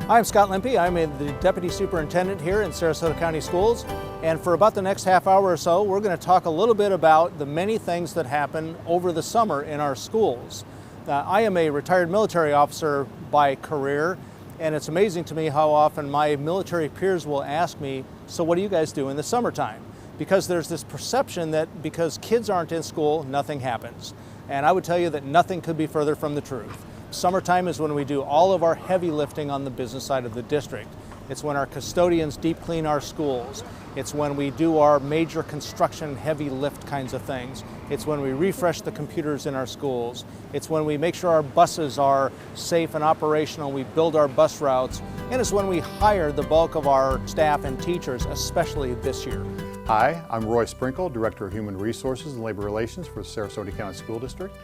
I'm Scott Limpy. I'm the Deputy Superintendent here in Sarasota County Schools. And for about the next half hour or so, we're going to talk a little bit about the many things that happen over the summer in our schools. I am a retired military officer by career, and it's amazing to me how often my military peers will ask me, so what do you guys do in the summertime? Because there's this perception that because kids aren't in school, nothing happens. And I would tell you that nothing could be further from the truth. Summertime is when we do all of our heavy lifting on the business side of the district. It's when our custodians deep clean our schools. It's when we do our major construction heavy lift kinds of things. It's when we refresh the computers in our schools. It's when we make sure our buses are safe and operational. We build our bus routes. And it's when we hire the bulk of our staff and teachers, especially this year. Hi, I'm Roy Sprinkle, Director of Human Resources and Labor Relations for the Sarasota County School District.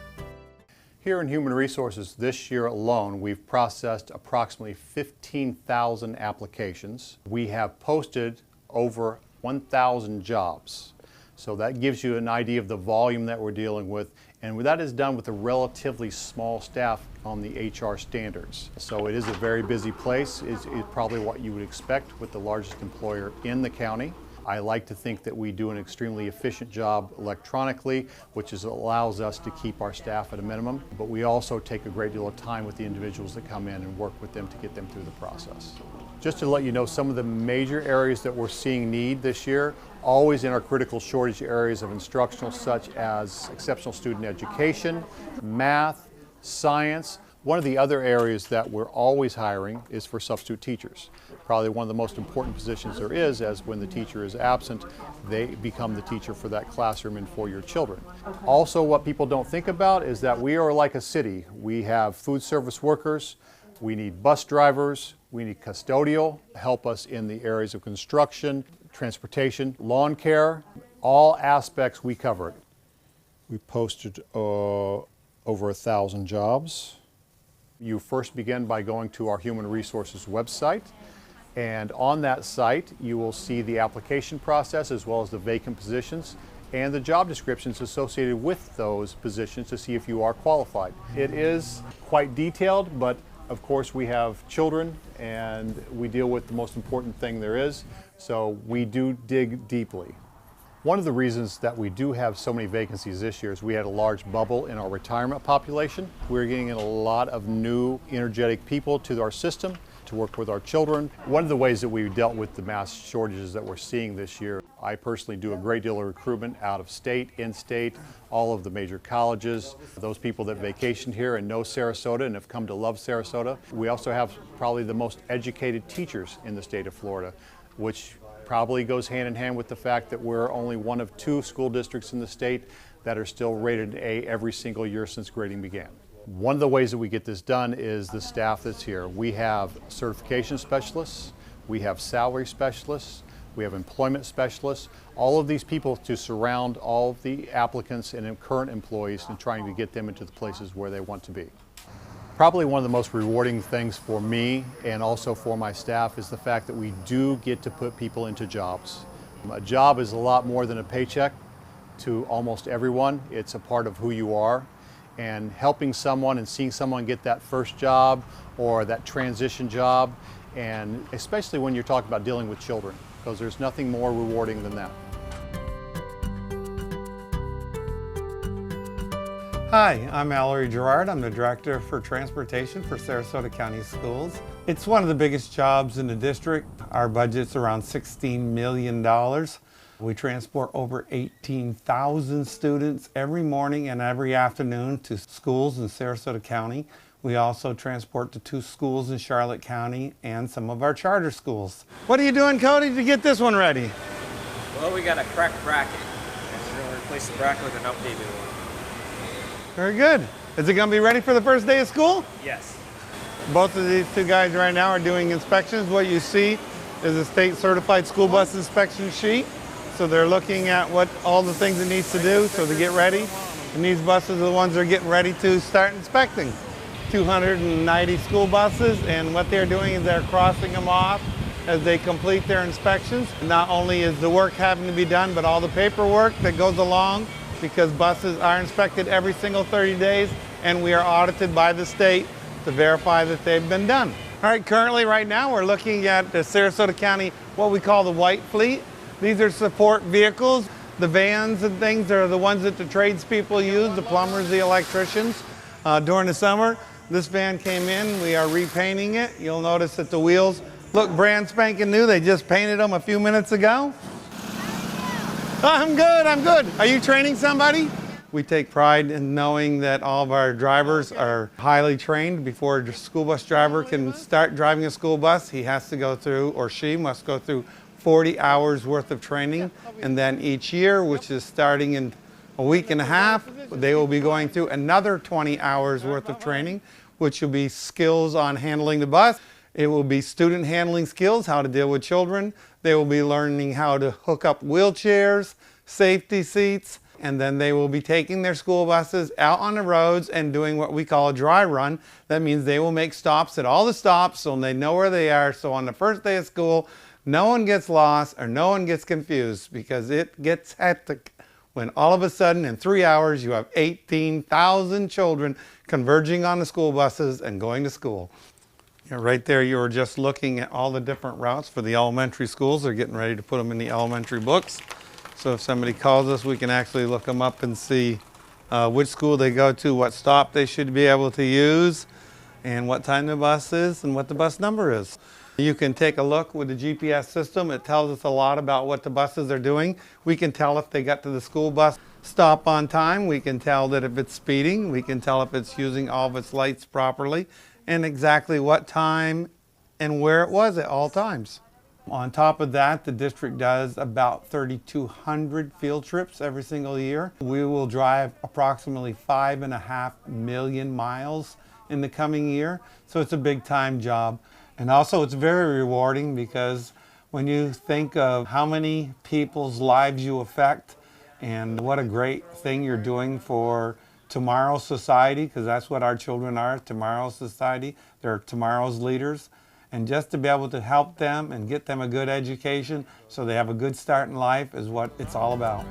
Here in Human Resources this year alone, we've processed approximately 15,000 applications. We have posted over 1,000 jobs. So that gives you an idea of the volume that we're dealing with, and that is done with a relatively small staff on the HR standards. So it is a very busy place. It's probably what you would expect with the largest employer in the county. I like to think that we do an extremely efficient job electronically, which allows us to keep our staff at a minimum, but we also take a great deal of time with the individuals that come in and work with them to get them through the process. Just to let you know some of the major areas that we're seeing need this year, always in our critical shortage areas of instructional, such as exceptional student education, math, science. One of the other areas that we're always hiring is for substitute teachers. Probably one of the most important positions there is, as when the teacher is absent, they become the teacher for that classroom and for your children. Also, what people don't think about is that we are like a city. We have food service workers, we need bus drivers, we need custodial, help us in the areas of construction, transportation, lawn care, all aspects we cover. We posted over 1,000 jobs. You first begin by going to our Human Resources website, and on that site you will see the application process as well as the vacant positions and the job descriptions associated with those positions to see if you are qualified. It is quite detailed, but of course we have children and we deal with the most important thing there is, so we do dig deeply. One of the reasons that we do have so many vacancies this year is we had a large bubble in our retirement population. We're getting in a lot of new, energetic people to our system to work with our children. One of the ways that we've dealt with the mass shortages that we're seeing this year, I personally do a great deal of recruitment out of state, in-state, all of the major colleges, those people that vacation here and know Sarasota and have come to love Sarasota. We also have probably the most educated teachers in the state of Florida, which probably goes hand in hand with the fact that we're only one of 2 school districts in the state that are still rated A every single year since grading began. One of the ways that we get this done is the staff that's here. We have certification specialists, we have salary specialists, we have employment specialists, all of these people to surround all of the applicants and current employees and trying to get them into the places where they want to be. Probably one of the most rewarding things for me and also for my staff is the fact that we do get to put people into jobs. A job is a lot more than a paycheck to almost everyone. It's a part of who you are, and helping someone and seeing someone get that first job or that transition job, and especially when you're talking about dealing with children, because there's nothing more rewarding than that. Hi, I'm Mallory Gerard. I'm the Director for Transportation for Sarasota County Schools. It's one of the biggest jobs in the district. Our budget's around $16 million. We transport over 18,000 students every morning and every afternoon to schools in Sarasota County. We also transport to 2 schools in Charlotte County and some of our charter schools. What are you doing, Cody, to get this one ready? Well, we got a cracked bracket. We're going to replace the bracket with an updated one. Very good. Is it going to be ready for the first day of school? Yes. Both of these 2 guys right now are doing inspections. What you see is a state certified school bus inspection sheet. So they're looking at what all the things it needs to do so to get ready. And these buses are the ones they're getting ready to start inspecting. 290 school buses, and what they're doing is they're crossing them off as they complete their inspections. Not only is the work having to be done, but all the paperwork that goes along, because buses are inspected every single 30 days and we are audited by the state to verify that they've been done. All right, currently right now we're looking at the Sarasota County, what we call the white fleet. These are support vehicles. The vans and things are the ones that the tradespeople use, the plumbers, the electricians. During the summer, this van came in, we are repainting it. You'll notice that the wheels look brand spanking new. They just painted them a few minutes ago. I'm good. Are you training somebody? We take pride in knowing that all of our drivers are highly trained. Before a school bus driver can start driving a school bus, he has to go through, or she must go through 40 hours worth of training. And then each year, which is starting in a week and a half, they will be going through another 20 hours worth of training, which will be skills on handling the bus. It will be student handling skills, how to deal with children. They will be learning how to hook up wheelchairs, safety seats, and then they will be taking their school buses out on the roads and doing what we call a dry run. That means they will make stops at all the stops so they know where they are. So on the first day of school, no one gets lost or no one gets confused, because it gets hectic when all of a sudden in 3 hours you have 18,000 children converging on the school buses and going to school. Right there, you were just looking at all the different routes for the elementary schools. They're getting ready to put them in the elementary books. So if somebody calls us, we can actually look them up and see which school they go to, what stop they should be able to use, and what time the bus is and what the bus number is. You can take a look with the GPS system. It tells us a lot about what the buses are doing. We can tell if they got to the school bus stop on time. We can tell that if it's speeding. We can tell if it's using all of its lights properly, and exactly what time and where it was at all times. On top of that, the district does about 3,200 field trips every single year. We will drive approximately 5.5 million miles in the coming year, so it's a big time job. And also it's very rewarding, because when you think of how many people's lives you affect and what a great thing you're doing for tomorrow's society, because that's what our children are, tomorrow's society. They're tomorrow's leaders. And just to be able to help them and get them a good education so they have a good start in life is what it's all about.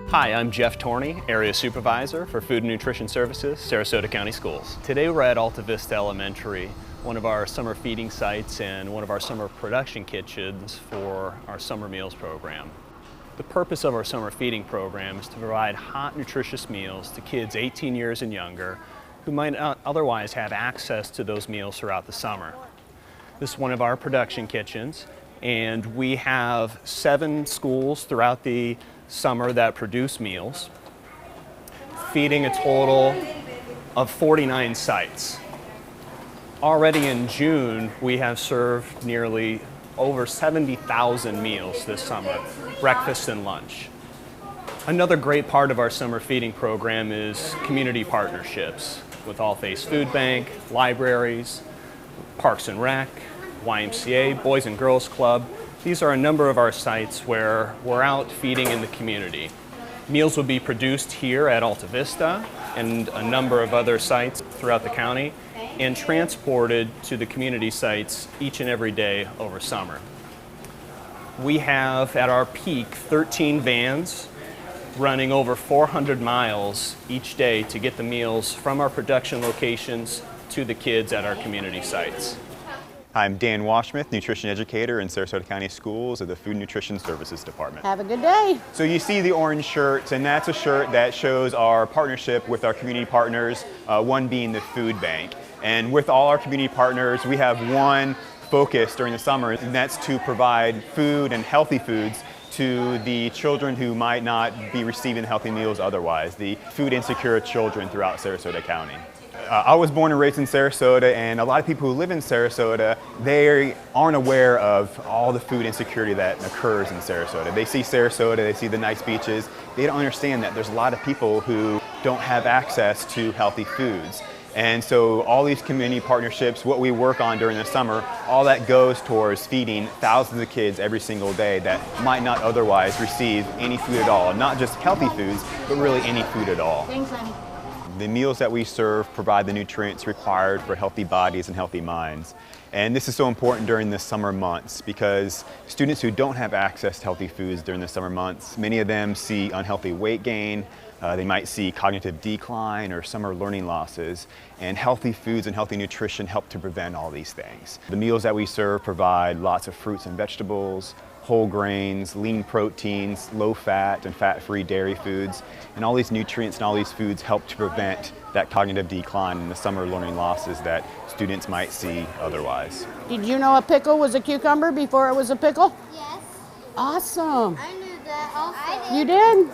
Hi, I'm Jeff Torney, Area Supervisor for Food and Nutrition Services, Sarasota County Schools. Today we're at Alta Vista Elementary, one of our summer feeding sites and one of our summer production kitchens for our summer meals program. The purpose of our summer feeding program is to provide hot, nutritious meals to kids 18 years and younger who might not otherwise have access to those meals throughout the summer. This is one of our production kitchens, and we have 7 schools throughout the summer that produce meals, feeding a total of 49 sites. Already in June, we have served nearly over 70,000 meals this summer, breakfast and lunch. Another great part of our summer feeding program is community partnerships with All Faiths Food Bank, libraries, Parks and Rec, YMCA, Boys and Girls Club. These are a number of our sites where we're out feeding in the community. Meals will be produced here at Alta Vista and a number of other sites throughout the county, and transported to the community sites each and every day over summer. We have at our peak 13 vans running over 400 miles each day to get the meals from our production locations to the kids at our community sites. I'm Dan Washmuth, nutrition educator in Sarasota County Schools of the Food and Nutrition Services Department. Have a good day. So you see the orange shirts, and that's a shirt that shows our partnership with our community partners, one being the food bank. And with all our community partners, we have one focus during the summer, and that's to provide food and healthy foods to the children who might not be receiving healthy meals otherwise, the food insecure children throughout Sarasota County. I was born and raised in Sarasota, and a lot of people who live in Sarasota, they aren't aware of all the food insecurity that occurs in Sarasota. They see Sarasota, they see the nice beaches, they don't understand that there's a lot of people who don't have access to healthy foods. And so all these community partnerships, what we work on during the summer, all that goes towards feeding thousands of kids every single day that might not otherwise receive any food at all. Not just healthy foods, but really any food at all. Thanks, honey. The meals that we serve provide the nutrients required for healthy bodies and healthy minds. And this is so important during the summer months because students who don't have access to healthy foods during the summer months, many of them see unhealthy weight gain, they might see cognitive decline or summer learning losses, and healthy foods and healthy nutrition help to prevent all these things. The meals that we serve provide lots of fruits and vegetables, whole grains, lean proteins, low fat and fat-free dairy foods, and all these nutrients and all these foods help to prevent that cognitive decline and the summer learning losses that students might see otherwise. Did you know a pickle was a cucumber before it was a pickle? Yes. Awesome. I knew that also. You did?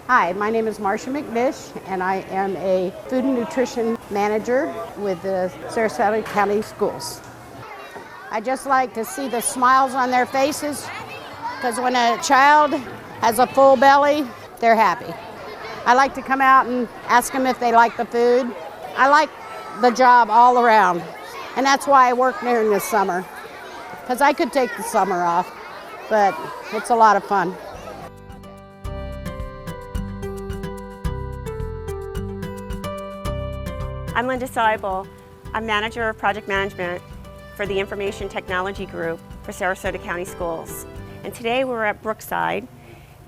Hi, my name is Marcia McNish, and I am a food and nutrition manager with the Sarasota County Schools. I just like to see the smiles on their faces, because when a child has a full belly, they're happy. I like to come out and ask them if they like the food. I like the job all around, and that's why I work during the summer, because I could take the summer off, but it's a lot of fun. I'm Linda Seibel. I'm Manager of Project Management for the Information Technology Group for Sarasota County Schools. And today we're at Brookside.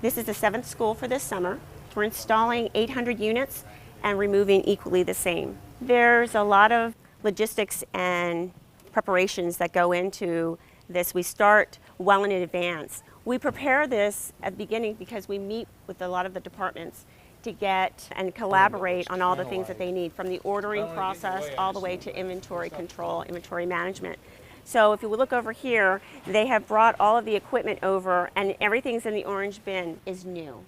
This is the 7th school for this summer. We're installing 800 units and removing equally the same. There's a lot of logistics and preparations that go into this. We start well in advance. We prepare this at the beginning because we meet with a lot of the departments to get and collaborate on all the things that they need, from the ordering process all the way to inventory control, inventory management. So if you look over here, they have brought all of the equipment over, and everything's in the orange bin is new.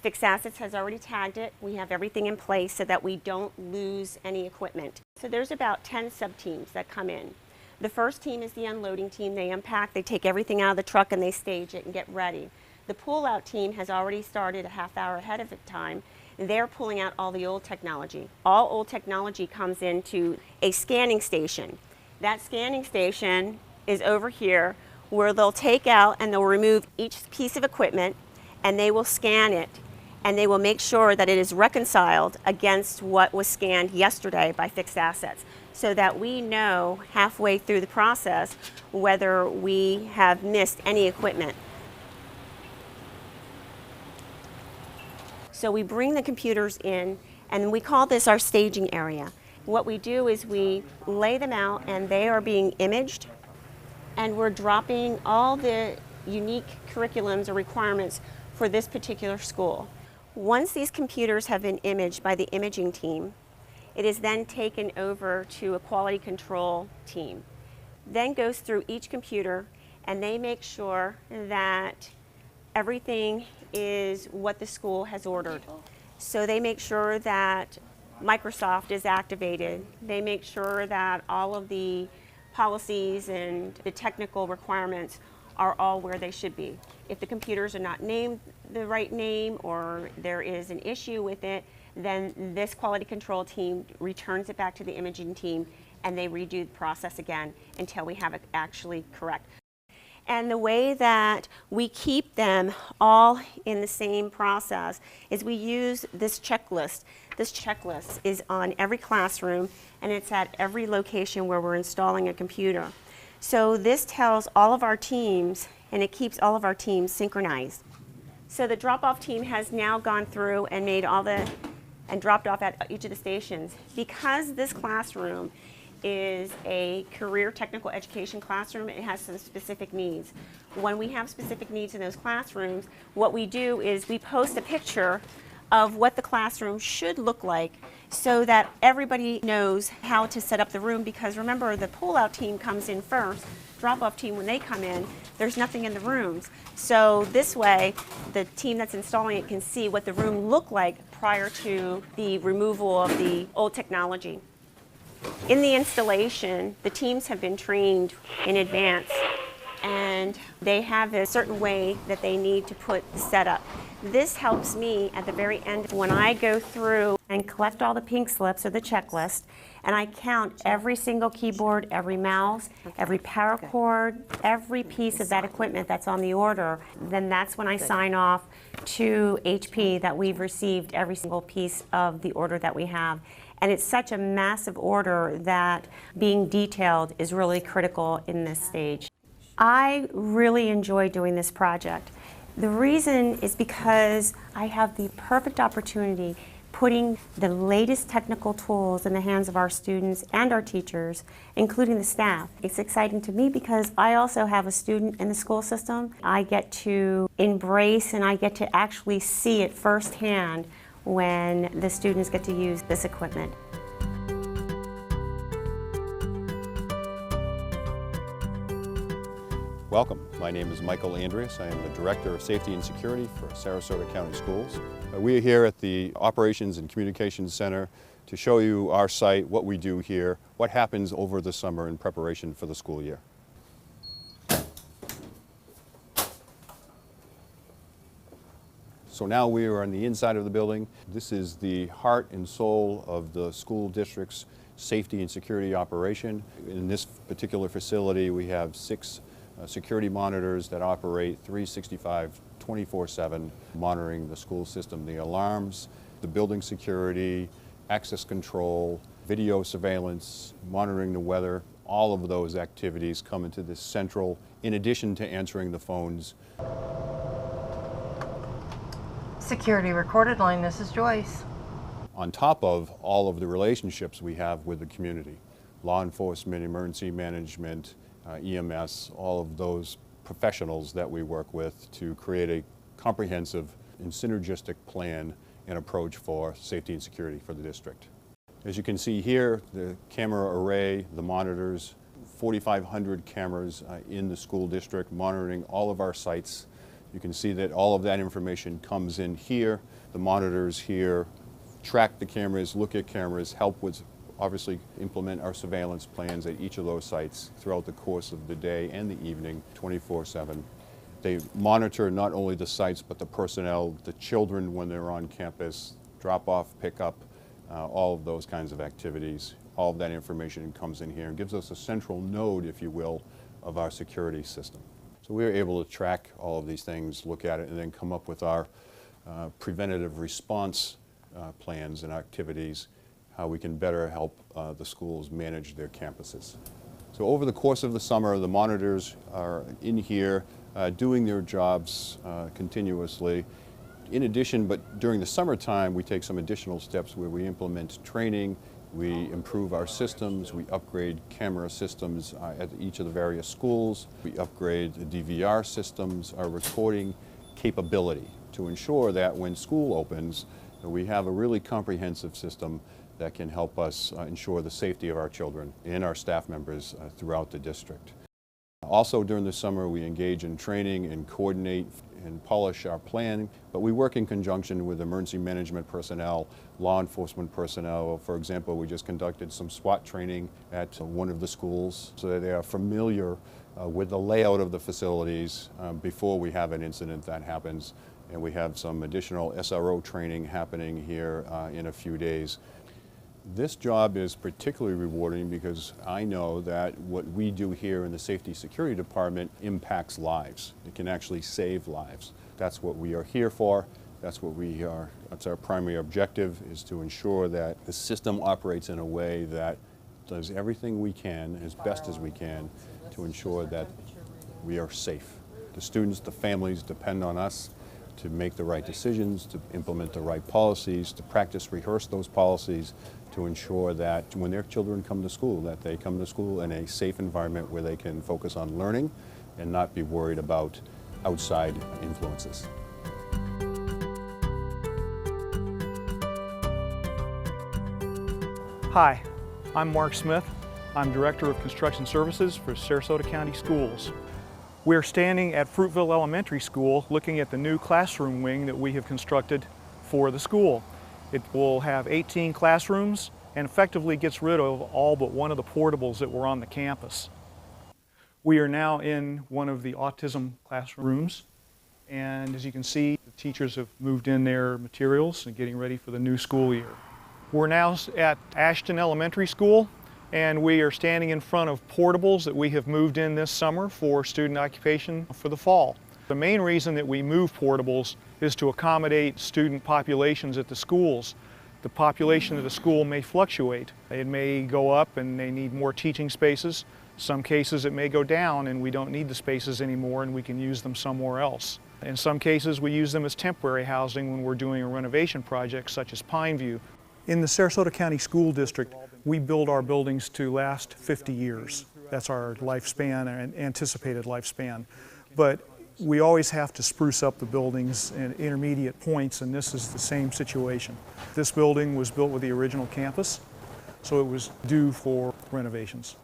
Fixed Assets has already tagged it. We have everything in place so that we don't lose any equipment. So there's about 10 sub-teams that come in. The first team is the unloading team. They unpack, they take everything out of the truck, and they stage it and get ready. The pull-out team has already started a half hour ahead of time. They're pulling out all the old technology. All old technology comes into a scanning station. That scanning station is over here where they'll take out and they'll remove each piece of equipment, and they will scan it, and they will make sure that it is reconciled against what was scanned yesterday by Fixed Assets, so that we know halfway through the process whether we have missed any equipment. So we bring the computers in, and we call this our staging area. What we do is we lay them out, and they are being imaged, and we're dropping all the unique curriculums or requirements for this particular school. Once these computers have been imaged by the imaging team, it is then taken over to a quality control team. Then goes through each computer, and they make sure that everything is what the school has ordered. So they make sure that Microsoft is activated. They make sure that all of the policies and the technical requirements are all where they should be. If the computers are not named the right name or there is an issue with it, then this quality control team returns it back to the imaging team, and they redo the process again until we have it actually correct. And the way that we keep them all in the same process is we use this checklist. This checklist is on every classroom, and it's at every location where we're installing a computer. So this tells all of our teams, and it keeps all of our teams synchronized. So the drop-off team has now gone through and made all the, and dropped off at each of the stations. Because this classroom is a career technical education classroom, it has some specific needs. When we have specific needs in those classrooms, what we do is we post a picture of what the classroom should look like so that everybody knows how to set up the room, because remember, the pull-out team comes in first, drop-off team, when they come in, there's nothing in the rooms. So this way, the team that's installing it can see what the room looked like prior to the removal of the old technology. In the installation, the teams have been trained in advance and they have a certain way that they need to put the setup. This helps me at the very end when I go through and collect all the pink slips or the checklist, and I count every single keyboard, every mouse, every power cord, every piece of that equipment that's on the order. Then that's when I sign off to HP that we've received every single piece of the order that we have. And it's such a massive order that being detailed is really critical in this stage. I really enjoy doing this project. The reason is because I have the perfect opportunity putting the latest technical tools in the hands of our students and our teachers, including the staff. It's exciting to me because I also have a student in the school system. I get to embrace and I get to actually see it firsthand when the students get to use this equipment. Welcome. My name is Michael Andreas. I am the Director of Safety and Security for Sarasota County Schools. We are here at the Operations and Communications Center to show you our site, what we do here, what happens over the summer in preparation for the school year. So now we are on the inside of the building. This is the heart and soul of the school district's safety and security operation. In this particular facility, we have 6 security monitors that operate 365, 24/7, monitoring the school system, the alarms, the building security, access control, video surveillance, monitoring the weather. All of those activities come into this central, in addition to answering the phones. Security recorded line, this is Joyce. On top of all of the relationships we have with the community, law enforcement, emergency management, EMS, all of those professionals that we work with to create a comprehensive and synergistic plan and approach for safety and security for the district. As you can see here, the camera array, the monitors, 4,500 cameras in the school district monitoring all of our sites. You can see that all of that information comes in here. The monitors here track the cameras, look at cameras, help with obviously implement our surveillance plans at each of those sites throughout the course of the day and the evening, 24/7. They monitor not only the sites but the personnel, the children when they're on campus, drop off, pick up, all of those kinds of activities. All of that information comes in here and gives us a central node, if you will, of our security system. So we are able to track all of these things, look at it, and then come up with our preventative response plans and activities, how we can better help the schools manage their campuses. So over the course of the summer, the monitors are in here doing their jobs continuously. In addition, but during the summertime, we take some additional steps where we implement training, we improve our systems, we upgrade camera systems at each of the various schools, we upgrade the DVR systems, our recording capability to ensure that when school opens, we have a really comprehensive system that can help us ensure the safety of our children and our staff members throughout the district. Also during the summer, we engage in training and coordinate and polish our plan, but we work in conjunction with emergency management personnel, law enforcement personnel. For example, we just conducted some SWAT training at one of the schools so that they are familiar with the layout of the facilities before we have an incident that happens. And we have some additional SRO training happening here in a few days. This job is particularly rewarding because I know that what we do here in the Safety Security Department impacts lives. It can actually save lives. That's what we are here for. That's our primary objective, is to ensure that the system operates in a way that does everything we can, as best as we can, to ensure that we are safe. The students, the families depend on us to make the right decisions, to implement the right policies, to practice, rehearse those policies, to ensure that when their children come to school, that they come to school in a safe environment where they can focus on learning and not be worried about outside influences. Hi, I'm Mark Smith. I'm Director of Construction Services for Sarasota County Schools. We're standing at Fruitville Elementary School looking at the new classroom wing that we have constructed for the school. It will have 18 classrooms and effectively gets rid of all but one of the portables that were on the campus. We are now in one of the autism classrooms, and as you can see, the teachers have moved in their materials and getting ready for the new school year. We're now at Ashton Elementary School, and we are standing in front of portables that we have moved in this summer for student occupation for the fall. The main reason that we move portables is to accommodate student populations at the schools. The population of the school may fluctuate. It may go up and they need more teaching spaces. Some cases it may go down and we don't need the spaces anymore and we can use them somewhere else. In some cases we use them as temporary housing when we're doing a renovation project such as Pineview. In the Sarasota County School District, we build our buildings to last 50 years. That's our lifespan and anticipated lifespan. But we always have to spruce up the buildings at intermediate points, and this is the same situation. This building was built with the original campus, so it was due for renovations.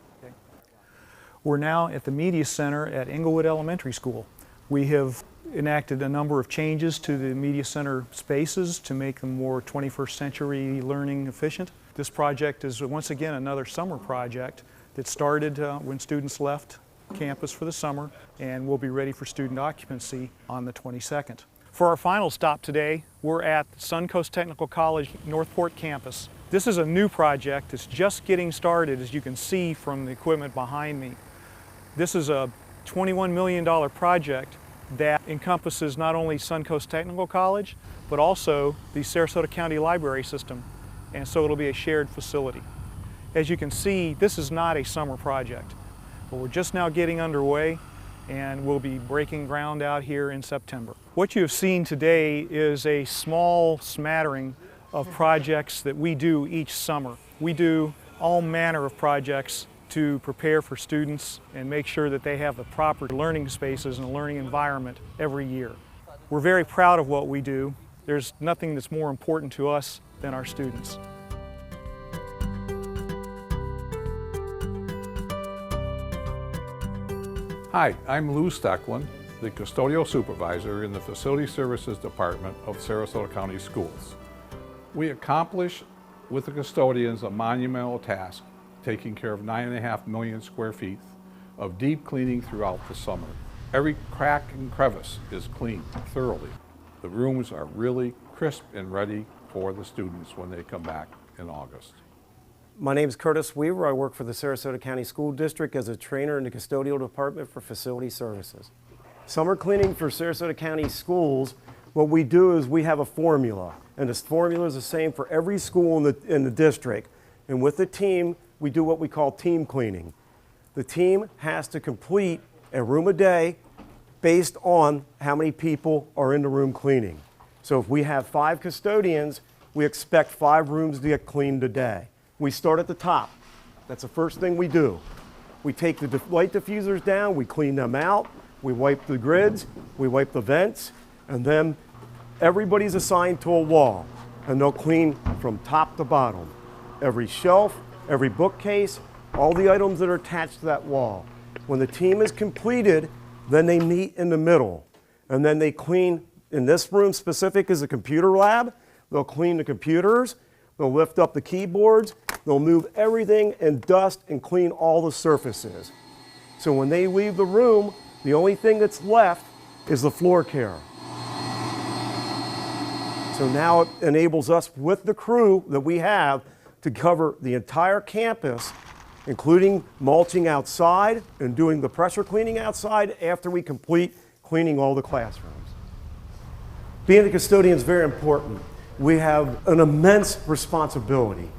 We're now at the Media Center at Englewood Elementary School. We have enacted a number of changes to the Media Center spaces to make them more 21st century learning efficient. This project is once again another summer project that started when students left campus for the summer and will be ready for student occupancy on the 22nd. For our final stop today, we're at Suncoast Technical College Northport campus. This is a new project that's just getting started, as you can see from the equipment behind me. This is a $21 million project that encompasses not only Suncoast Technical College, but also the Sarasota County Library System, and so it'll be a shared facility. As you can see, this is not a summer project, but we're just now getting underway, and we'll be breaking ground out here in September. What you have seen today is a small smattering of projects that we do each summer. We do all manner of projects to prepare for students and make sure that they have the proper learning spaces and a learning environment every year. We're very proud of what we do. There's nothing that's more important to us than our students. Hi, I'm Lou Stecklin, the Custodial Supervisor in the Facility Services Department of Sarasota County Schools. We accomplish with the custodians a monumental task, taking care of 9.5 million square feet of deep cleaning throughout the summer. Every crack and crevice is cleaned thoroughly. The rooms are really crisp and ready for the students when they come back in August. My name is Curtis Weaver. I work for the Sarasota County School District as a trainer in the Custodial Department for Facility Services. Summer cleaning for Sarasota County Schools, what we do is we have a formula, and this formula is the same for every school in the district. And with the team, we do what we call team cleaning. The team has to complete a room a day based on how many people are in the room cleaning. So if we have 5 custodians, we expect 5 rooms to get cleaned a day. We start at the top. That's the first thing we do. We take the light diffusers down, we clean them out, we wipe the grids, we wipe the vents, and then everybody's assigned to a wall, and they'll clean from top to bottom. Every shelf, every bookcase, all the items that are attached to that wall. When the team is completed, then they meet in the middle, and then they clean. In this room specific is a computer lab. They'll clean the computers, they'll lift up the keyboards, they'll move everything and dust and clean all the surfaces. So when they leave the room, the only thing that's left is the floor care. So now it enables us with the crew that we have to cover the entire campus, including mulching outside and doing the pressure cleaning outside after we complete cleaning all the classrooms. Being a custodian is very important. We have an immense responsibility.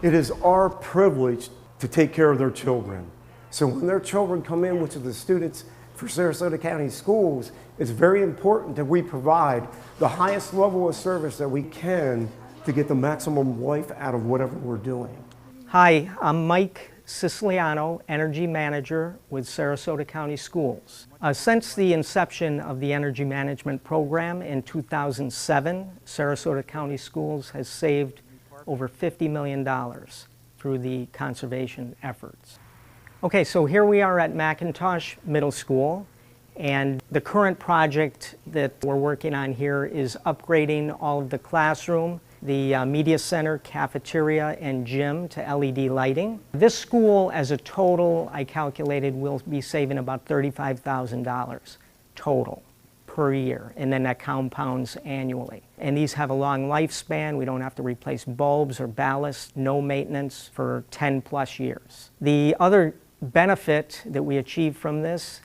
It is our privilege to take care of their children. So when their children come in, which are the students for Sarasota County Schools, it's very important that we provide the highest level of service that we can to get the maximum life out of whatever we're doing. Hi, I'm Mike Siciliano, Energy Manager with Sarasota County Schools. Since the inception of the Energy Management Program in 2007, Sarasota County Schools has saved over $50 million through the conservation efforts. Okay, so here we are at McIntosh Middle School, and the current project that we're working on here is upgrading all of the classroom the media center, cafeteria, and gym to LED lighting. This school, as a total, I calculated, will be saving about $35,000 total per year, and then that compounds annually. And these have a long lifespan. We don't have to replace bulbs or ballast, no maintenance for 10 plus years. The other benefit that we achieve from this,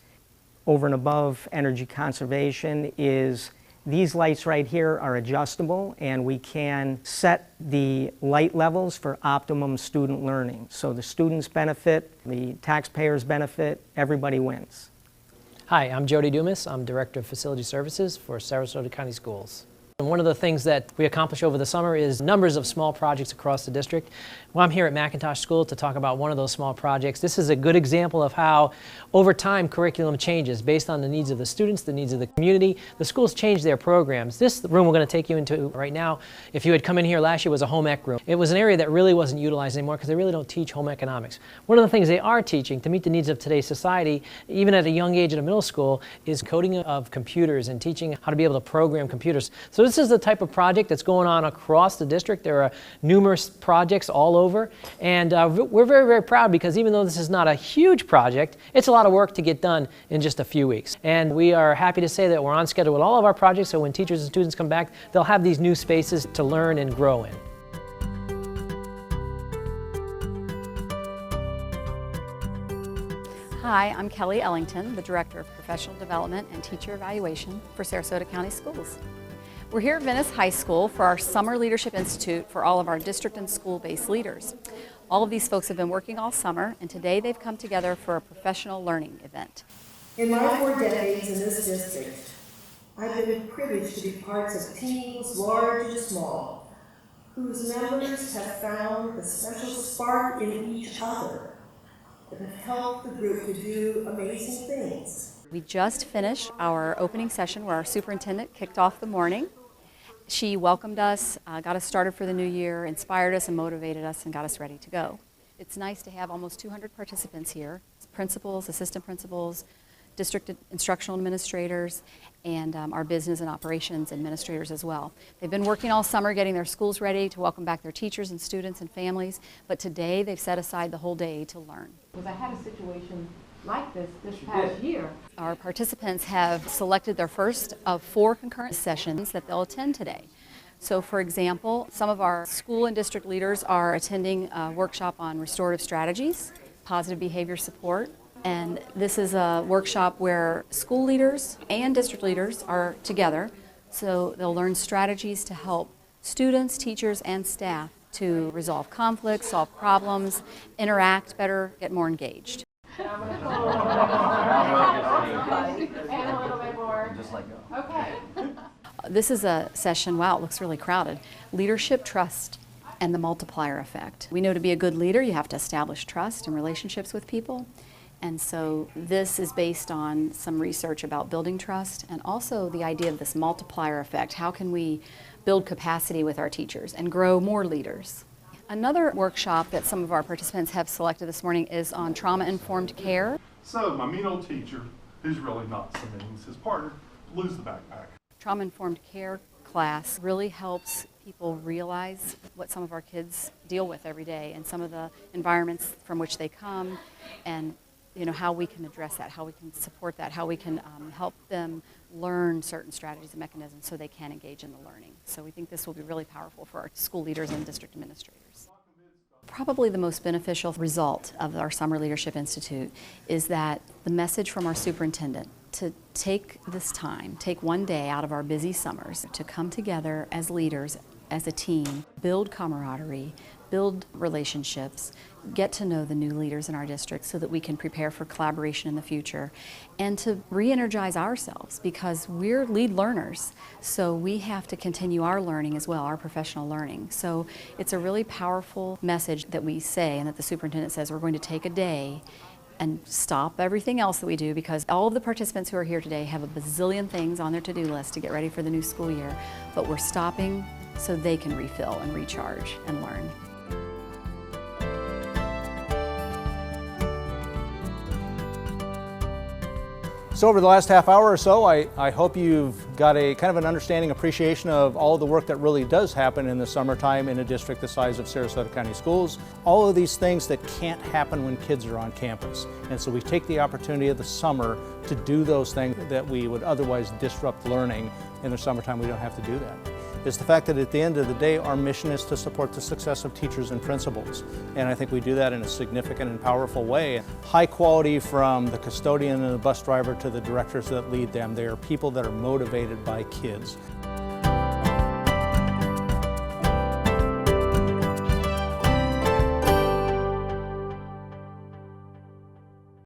over and above energy conservation, is these lights right here are adjustable, and we can set the light levels for optimum student learning. So the students benefit, the taxpayers benefit, everybody wins. Hi, I'm Jody Dumas. I'm Director of Facility Services for Sarasota County Schools. And one of the things that we accomplish over the summer is numbers of small projects across the district. Well, I'm here at McIntosh School to talk about one of those small projects. This is a good example of how, over time, curriculum changes based on the needs of the students, the needs of the community. The schools change their programs. This room we're going to take you into right now, if you had come in here last year, was a home ec room. It was an area that really wasn't utilized anymore because they really don't teach home economics. One of the things they are teaching to meet the needs of today's society, even at a young age in a middle school, is coding of computers and teaching how to be able to program computers. So this is the type of project that's going on across the district. There are numerous projects all over, and we're very, very proud because even though this is not a huge project, it's a lot of work to get done in just a few weeks. And we are happy to say that we're on schedule with all of our projects, so when teachers and students come back, they'll have these new spaces to learn and grow in. Hi, I'm Kelly Ellington, the Director of Professional Development and Teacher Evaluation for Sarasota County Schools. We're here at Venice High School for our Summer Leadership Institute for all of our district and school-based leaders. All of these folks have been working all summer, and today they've come together for a professional learning event. In my 4 decades in this district, I've been privileged to be parts of teams, large and small, whose members have found the special spark in each other that have helped the group to do amazing things. We just finished our opening session where our superintendent kicked off the morning. She welcomed us, got us started for the new year, inspired us and motivated us, and got us ready to go. It's nice to have almost 200 participants here, principals, assistant principals, district instructional administrators, and our business and operations administrators as well. They've been working all summer getting their schools ready to welcome back their teachers and students and families, but today they've set aside the whole day to learn. Because I had a situation like this past year. Our participants have selected their first of 4 concurrent sessions that they'll attend today. So for example, some of our school and district leaders are attending a workshop on restorative strategies, positive behavior support, and this is a workshop where school leaders and district leaders are together, so they'll learn strategies to help students, teachers, and staff to resolve conflicts, solve problems, interact better, get more engaged. And a little bit more. Just like that. Okay. This is a session, wow, it looks really crowded. Leadership, trust, and the multiplier effect. We know to be a good leader, you have to establish trust and relationships with people. And so this is based on some research about building trust and also the idea of this multiplier effect. How can we build capacity with our teachers and grow more leaders? Another workshop that some of our participants have selected this morning is on trauma-informed care. So my mean old teacher, who's really not submitting his partner, lose the backpack. Trauma-informed care class really helps people realize what some of our kids deal with every day and some of the environments from which they come, and how we can address that, how we can support that, how we can help them learn certain strategies and mechanisms so they can engage in the learning. So we think this will be really powerful for our school leaders and district administrators. Probably the most beneficial result of our Summer Leadership Institute is that the message from our superintendent to take this time, take one day out of our busy summers to come together as leaders, as a team, build camaraderie, build relationships, get to know the new leaders in our district so that we can prepare for collaboration in the future, and to re-energize ourselves because we're lead learners, so we have to continue our learning as well, our professional learning. So it's a really powerful message that we say, and that the superintendent says we're going to take a day and stop everything else that we do, because all of the participants who are here today have a bazillion things on their to-do list to get ready for the new school year, but we're stopping so they can refill and recharge and learn. So over the last half hour or so, I hope you've got a kind of an understanding, appreciation of all of the work that really does happen in the summertime in a district the size of Sarasota County Schools. All of these things that can't happen when kids are on campus. And so we take the opportunity of the summer to do those things that we would otherwise disrupt learning. In the summertime, we don't have to do that. It's the fact that at the end of the day, our mission is to support the success of teachers and principals. And I think we do that in a significant and powerful way. High quality from the custodian and the bus driver to the directors that lead them. They are people that are motivated by kids.